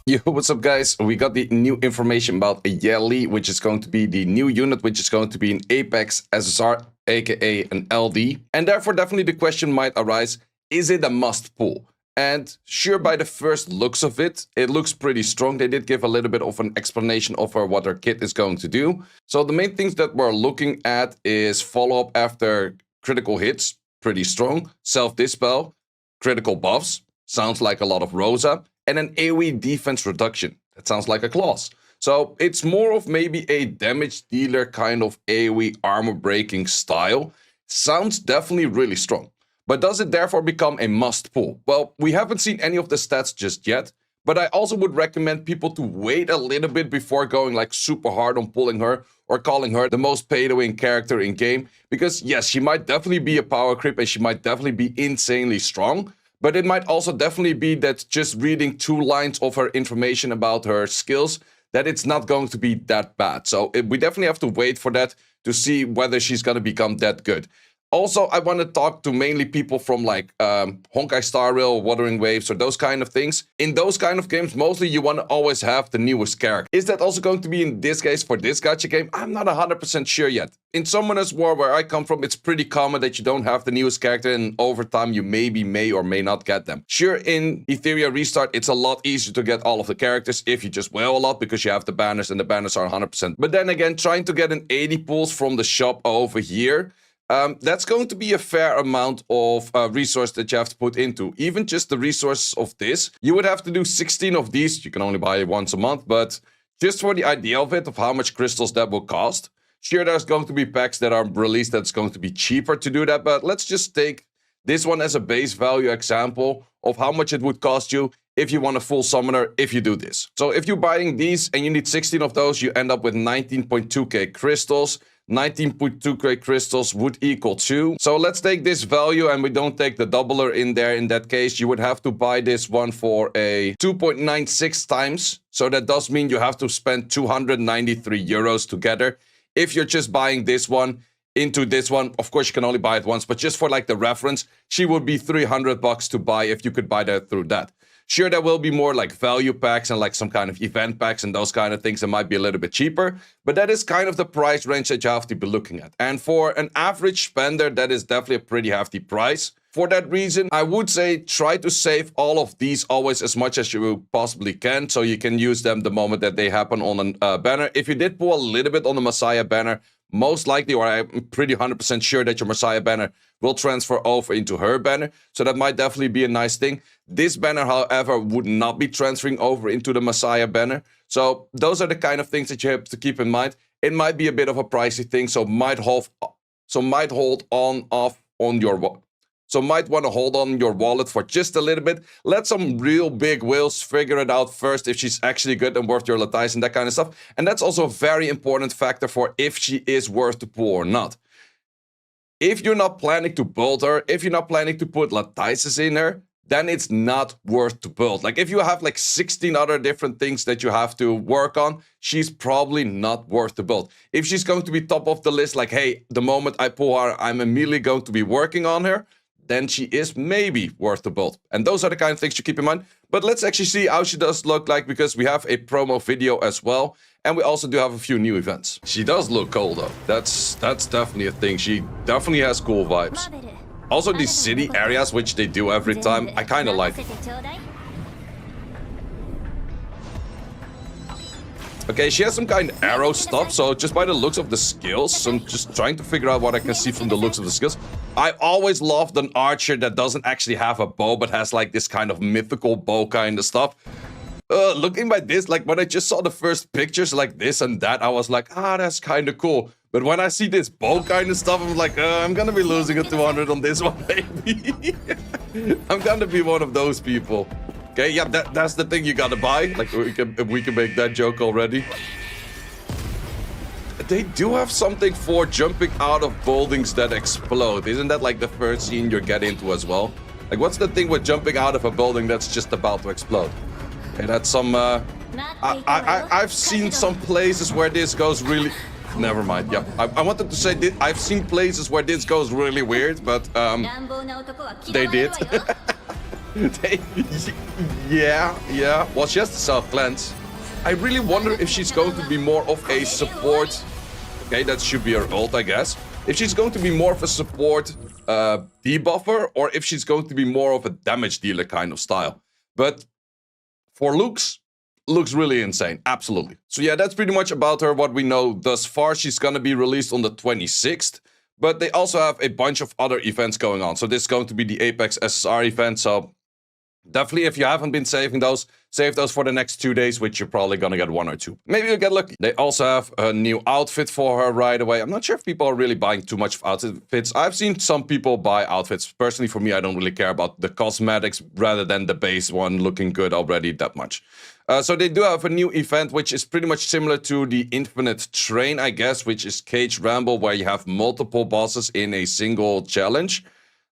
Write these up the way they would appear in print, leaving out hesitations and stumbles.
Yo, what's up guys? We got the new information about a Yeli, which is going to be the new unit, which is going to be an Apex SSR, aka an LD. And therefore definitely the question might arise, is it a must pull? And sure, by the first looks of it, it looks pretty strong. They did give a little bit of an explanation of what her kit is going to do. So the main things that we're looking at is follow-up after critical hits, pretty strong. Self-dispel, critical buffs, sounds like a lot of Rosa. And an AoE defense reduction. That sounds like a clause. So it's more of maybe a damage dealer kind of AoE armor breaking style. Sounds definitely really strong. But does it therefore become a must pull? Well, we haven't seen any of the stats just yet. But I also would recommend people to wait a little bit before going like super hard on pulling her or calling her the most pay-to-win character in game. Because yes, she might definitely be a power creep and she might definitely be insanely strong. But it might also definitely be that just reading 2 lines of her information about her skills, that it's not going to be that bad. So we definitely have to wait for that to see whether she's going to become that good. Also, I want to talk to mainly people from like Honkai Star Rail, Wuthering Waves, or those kind of things. In those kind of games, mostly you want to always have the newest character. Is that also going to be in this case for this gacha game? I'm not 100% sure yet. In Summoners War, where I come from, it's pretty common that you don't have the newest character, and over time you maybe may or may not get them. Sure, in Etheria Restart, it's a lot easier to get all of the characters if you just whale a lot because you have the banners and the banners are 100%. But then again, trying to get an 80 pulls from the shop over here, that's going to be a fair amount of resource that you have to put into. Even just the resources of this, you would have to do 16 of these. You can only buy it once a month, but just for the idea of it, of how much crystals that will cost. Sure, there's going to be packs that are released that's going to be cheaper to do that, but let's just take this one as a base value example of how much it would cost you if you want a full summoner if you do this. So if you're buying these and you need 16 of those, you end up with 19.2k crystals. 19.2k crystals would equal 2. So let's take this value and we don't take the doubler in there. In that case, you would have to buy this one for a 2.96 times. So that does mean you have to spend 293 euros together. If you're just buying this one into this one, of course you can only buy it once, but just for like the reference, she would be 300 bucks to buy if you could buy that through that. Sure, there will be more like value packs and like some kind of event packs and those kind of things that might be a little bit cheaper, but that is kind of the price range that you have to be looking at. And for an average spender, that is definitely a pretty hefty price. For that reason, I would say try to save all of these always as much as you possibly can, so you can use them the moment that they happen on a banner. If you did pull a little bit on the Messiah banner, most likely, or I'm pretty 100% sure that your Messiah banner will transfer over into her banner. So that might definitely be a nice thing. This banner, however, would not be transferring over into the Messiah banner. So those are the kind of things that you have to keep in mind. It might be a bit of a pricey thing, so might hold on off on your So might want to hold on your wallet for just a little bit. Let some real big whales figure it out first if she's actually good and worth your latize and that kind of stuff. And that's also a very important factor for if she is worth the pull or not. If you're not planning to build her, if you're not planning to put latizes in her, then it's not worth to build. Like if you have like 16 other different things that you have to work on, she's probably not worth the build. If she's going to be top of the list, like, hey, the moment I pull her, I'm immediately going to be working on her, then she is maybe worth the build. And those are the kind of things you keep in mind. But let's actually see how she does look like, because we have a promo video as well. And we also do have a few new events. She does look cool though. That's definitely a thing. She definitely has cool vibes. Also these city areas, which they do every time, I kind of like. Okay, she has some kind of arrow stuff, so just by the looks of the skills, I'm just trying to figure out what I can see from the looks of the skills. I always loved an archer that doesn't actually have a bow, but has like this kind of mythical bow kind of stuff. Looking by this, like when I just saw the first pictures like this and that, I was like, that's kind of cool. But when I see this bow kind of stuff, I'm like, I'm gonna be losing a 200 on this one, maybe. I'm gonna be one of those people. Okay, yeah, that's the thing you gotta buy. Like, we can make that joke already. They do have something for jumping out of buildings that explode. Isn't that like the first scene you get into as well? Like, what's the thing with jumping out of a building that's just about to explode? Okay, that's some, I've seen some places where this goes really... Never mind, yeah. I wanted to say I've seen places where this goes really weird, but, they did. Yeah. Well, she has the self-cleanse. I really wonder if she's going to be more of a support. Okay, that should be her ult, I guess. If she's going to be more of a support debuffer, or if she's going to be more of a damage dealer kind of style. But for looks really insane. Absolutely. So yeah, that's pretty much about her, what we know thus far. She's going to be released on the 26th. But they also have a bunch of other events going on. So this is going to be the Apex SSR event. So definitely, if you haven't been saving those, save those for the next 2 days, which you're probably gonna get 1 or 2. Maybe you'll get lucky. They also have a new outfit for her right away. I'm not sure if people are really buying too much of outfits. I've seen some people buy outfits. Personally, for me, I don't really care about the cosmetics rather than the base one looking good already that much. So they do have a new event, which is pretty much similar to the Infinite Train, I guess, which is Cage Ramble, where you have multiple bosses in a single challenge.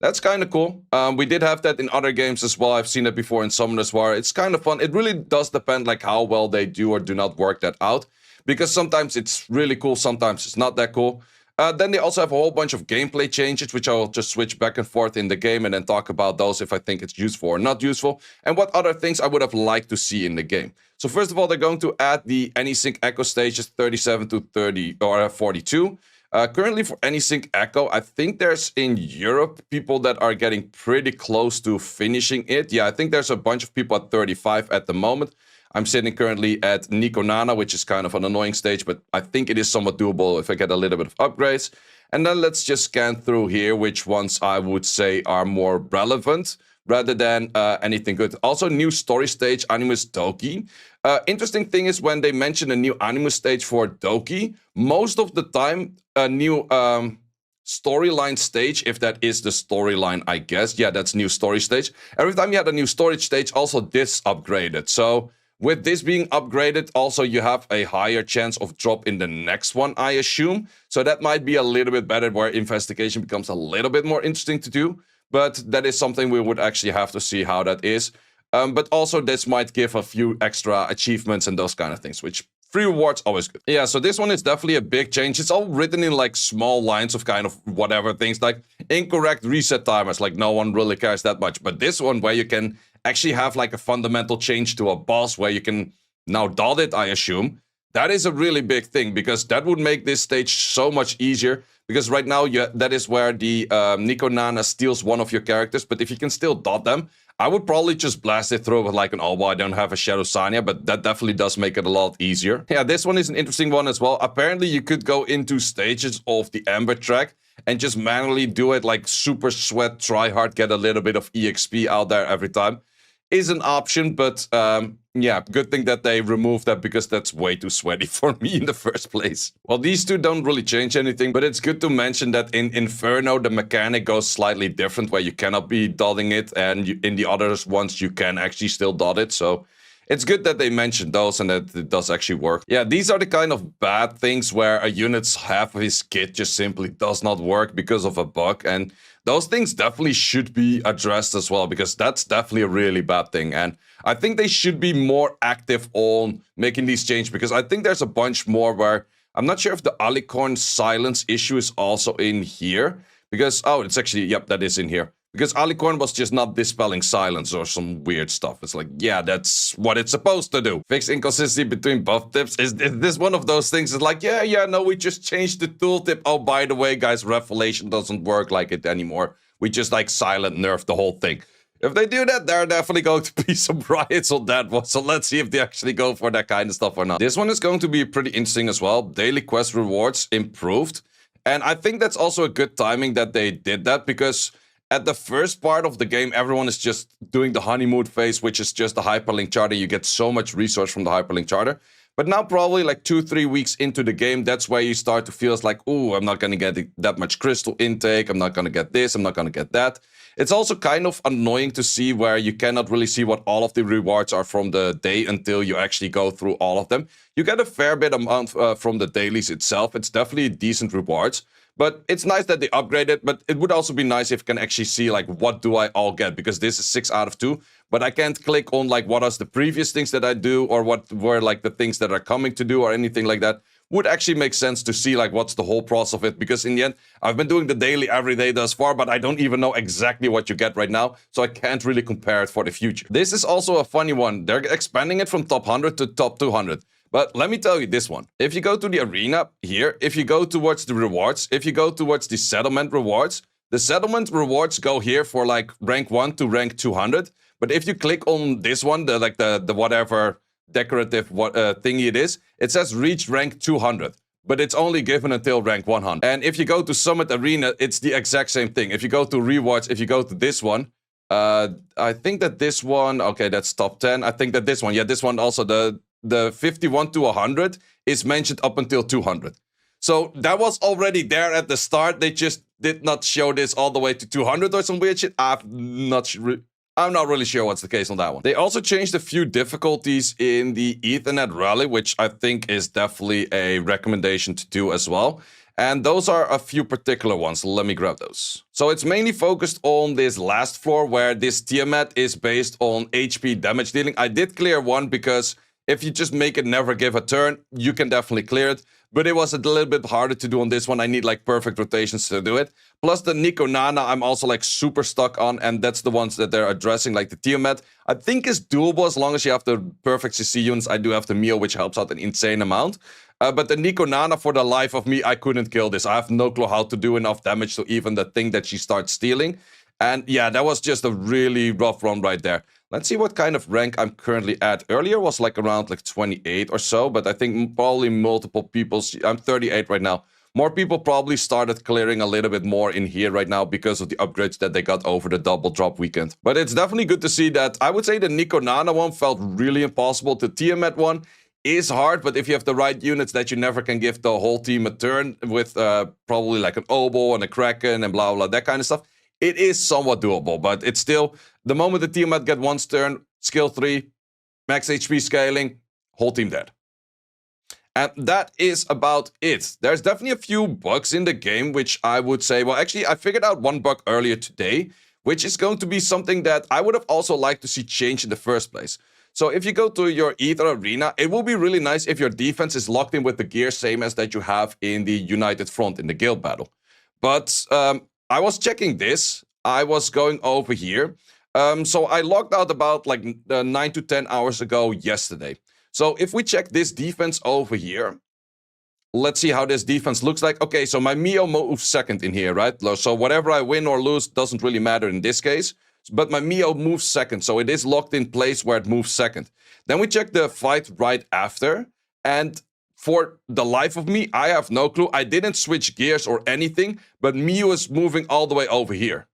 That's kind of cool. We did have that in other games as well. I've seen it before in Summoners War. It's kind of fun. It really does depend like how well they do or do not work that out. Because sometimes it's really cool, sometimes it's not that cool. Then they also have a whole bunch of gameplay changes, which I'll just switch back and forth in the game and then talk about those if I think it's useful or not useful, and what other things I would have liked to see in the game. So first of all, they're going to add the AnySync Echo stages 37 to 30 or 42. Currently for AnySync Echo, I think there's in Europe people that are getting pretty close to finishing it. Yeah, I think there's a bunch of people at 35 at the moment. I'm sitting currently at Nico Nana, which is kind of an annoying stage, but I think it is somewhat doable if I get a little bit of upgrades. And then let's just scan through here which ones I would say are more relevant rather than anything good. Also, new story stage, Animus Doki. Interesting thing is when they mention a new Animus stage for Doki, most of the time a new storyline stage, if that is the storyline, I guess. Yeah, that's new story stage. Every time you had a new storage stage, also this upgraded. So with this being upgraded, also you have a higher chance of drop in the next one, I assume. So that might be a little bit better, where investigation becomes a little bit more interesting to do. But that is something we would actually have to see how that is. But also this might give a few extra achievements and those kind of things, which free rewards always good. Yeah, so this one is definitely a big change. It's all written in like small lines of kind of whatever things, like incorrect reset timers, like no one really cares that much. But this one where you can actually have like a fundamental change to a boss where you can now dot it, I assume. That is a really big thing, because that would make this stage so much easier. Because right now, that is where the Nico Nana steals one of your characters. But if you can still dot them, I would probably just blast it through with like an, oh, well, I don't have a Shadow Sanya, but that definitely does make it a lot easier. Yeah, this one is an interesting one as well. Apparently, you could go into stages of the Ember track and just manually do it like super sweat, try hard, get a little bit of EXP out there every time. Is an option, but yeah, good thing that they removed that, because that's way too sweaty for me in the first place. Well, these two don't really change anything, but it's good to mention that in Inferno, the mechanic goes slightly different, where you cannot be dotting it, and in the others ones, you can actually still dot it, so it's good that they mentioned those and that it does actually work. Yeah, these are the kind of bad things where a unit's half of his kit just simply does not work because of a bug, and those things definitely should be addressed as well, because that's definitely a really bad thing. And I think they should be more active on making these changes, because I think there's a bunch more where I'm not sure if the Alicorn silence issue is also in here. Because, oh, it's actually, yep, that is in here. Because Alicorn was just not dispelling silence or some weird stuff. It's like, yeah, that's what it's supposed to do. Fix inconsistency between buff tips. Is this one of those things? It's like, yeah, no, we just changed the tooltip. Oh, by the way, guys, Revelation doesn't work like it anymore. We just like silent nerf the whole thing. If they do that, there are definitely going to be some riots on that one. So let's see if they actually go for that kind of stuff or not. This one is going to be pretty interesting as well. Daily quest rewards improved. And I think that's also a good timing that they did that, because at the first part of the game, everyone is just doing the honeymoon phase, which is just the hyperlink charter. You get so much resource from the hyperlink charter. But now probably like 2-3 weeks into the game, that's where you start to feel it's like, oh, I'm not going to get that much crystal intake. I'm not going to get this. I'm not going to get that. It's also kind of annoying to see where you cannot really see what all of the rewards are from the day until you actually go through all of them. You get a fair bit amount from the dailies itself. It's definitely decent rewards. But it's nice that they upgraded, but it would also be nice if you can actually see, like, what do I all get? Because this is 6 out of 2, but I can't click on, like, what are the previous things that I do, or what were, like, the things that are coming to do, or anything like that, would actually make sense to see like what's the whole process of it, because in the end, I've been doing the daily every day thus far, but I don't even know exactly what you get right now, so I can't really compare it for the future. This is also a funny one. They're expanding it from top 100 to top 200. But let me tell you this one. If you go to the arena here, if you go towards the rewards, if you go towards the settlement rewards, the settlement rewards go here for like rank 1 to rank 200. But if you click on this one, the whatever decorative thingy it is, it says reach rank 200. But it's only given until rank 100. And if you go to Summit Arena, it's the exact same thing. If you go to rewards, if you go to this one, I think that this one, okay, that's top 10. I think that this one, yeah, this one also, the 51 to 100 is mentioned up until 200. So that was already there at the start. They just did not show this all the way to 200 or some weird shit. I'm not really sure what's the case on that one. They also changed a few difficulties in the Ethernet rally, which I think is definitely a recommendation to do as well. And those are a few particular ones. Let me grab those. So it's mainly focused on this last floor where this Tiamat is based on HP damage dealing. I did clear one because if you just make it never give a turn, you can definitely clear it. But it was a little bit harder to do on this one. I need like perfect rotations to do it. Plus the Nico Nana, I'm also like super stuck on, and that's the ones that they're addressing, like the Tiamat. I think is doable as long as you have the perfect CC units. I do have the Mio, which helps out an insane amount. But the Nico Nana, for the life of me, I couldn't kill this. I have no clue how to do enough damage to even the thing that she starts stealing. And yeah, that was just a really rough run right there. Let's see what kind of rank I'm currently at. Earlier was like around like 28 or so, but I think probably multiple people. I'm 38 right now. More people probably started clearing a little bit more in here right now because of the upgrades that they got over the double drop weekend. But it's definitely good to see that. I would say the Nico Nana one felt really impossible. The Tiamat one is hard, but if you have the right units that you never can give the whole team a turn with probably like an Obo and a Kraken and blah, blah, that kind of stuff, it is somewhat doable, but it's still, the moment the Tiamat get one turn, skill 3, max HP scaling, whole team dead. And that is about it. There's definitely a few bugs in the game, which I would say, well, actually, I figured out one bug earlier today, which is going to be something that I would have also liked to see change in the first place. So if you go to your Ether Arena, it will be really nice if your defense is locked in with the gear, same as that you have in the United Front, in the guild battle. But I was checking this. I was going over here. So I logged out about like 9 to 10 hours ago yesterday. So if we check this defense over here, let's see how this defense looks like. Okay, so my Mio moves second in here, right? So whatever I win or lose doesn't really matter in this case. But my Mio moves second, so it is locked in place where it moves second. Then we check the fight right after, and for the life of me, I have no clue. I didn't switch gears or anything, but Mio is moving all the way over here.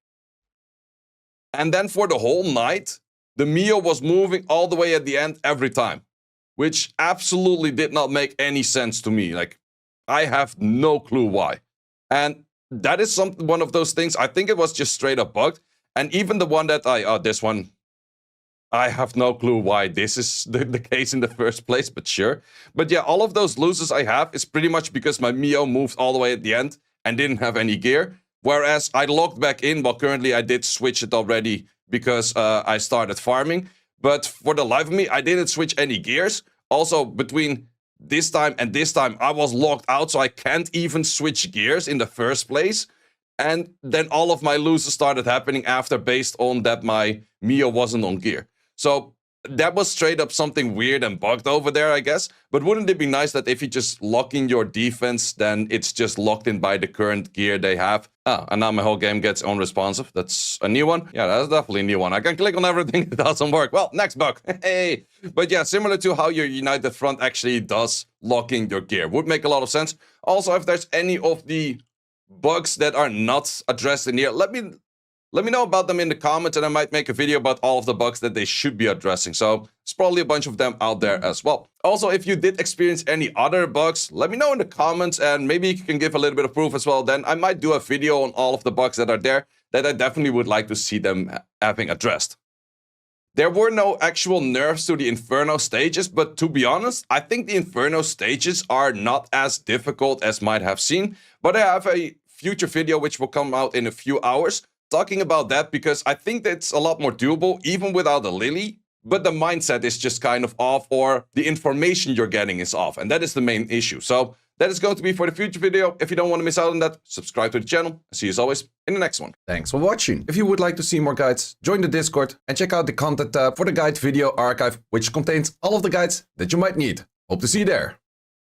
And then for the whole night, the Mio was moving all the way at the end every time, which absolutely did not make any sense to me. Like, I have no clue why. And that is one of those things, I think it was just straight up bugged. And even the one that this one, I have no clue why this is the case in the first place, but sure. But yeah, all of those losses I have is pretty much because my Mio moved all the way at the end and didn't have any gear. Whereas I logged back in, well, currently I did switch it already because I started farming. But for the life of me, I didn't switch any gears. Also, between this time and this time, I was logged out, so I can't even switch gears in the first place. And then all of my losses started happening after, based on that my Mio wasn't on gear. So that was straight up something weird and bugged over there, I guess. But wouldn't it be nice that if you just lock in your defense, then it's just locked in by the current gear they have? And now my whole game gets unresponsive. That's a new one. Yeah, that's definitely a new one. I can click on everything, it doesn't work. Well, next bug. Hey. But yeah, similar to how your United Front actually does lock in your gear. Would make a lot of sense. Also, if there's any of the bugs that are not addressed in here, let me know about them in the comments, and I might make a video about all of the bugs that they should be addressing. So there's probably a bunch of them out there as well. Also, if you did experience any other bugs, let me know in the comments, and maybe you can give a little bit of proof as well. Then I might do a video on all of the bugs that are there that I definitely would like to see them having addressed. There were no actual nerfs to the Inferno stages, but to be honest, I think the Inferno stages are not as difficult as might have seemed. But I have a future video which will come out in a few hours talking about that, because I think that's a lot more doable even without a Lily. But the mindset is just kind of off, or the information you're getting is off, and that is the main issue. So That is going to be for the future video. If you don't want to miss out on that, subscribe to the channel. And see you as always in the next one. Thanks for watching. If you would like to see more guides, join the Discord and check out the content tab for the guide video archive, which contains all of the guides that you might need. Hope to see you there.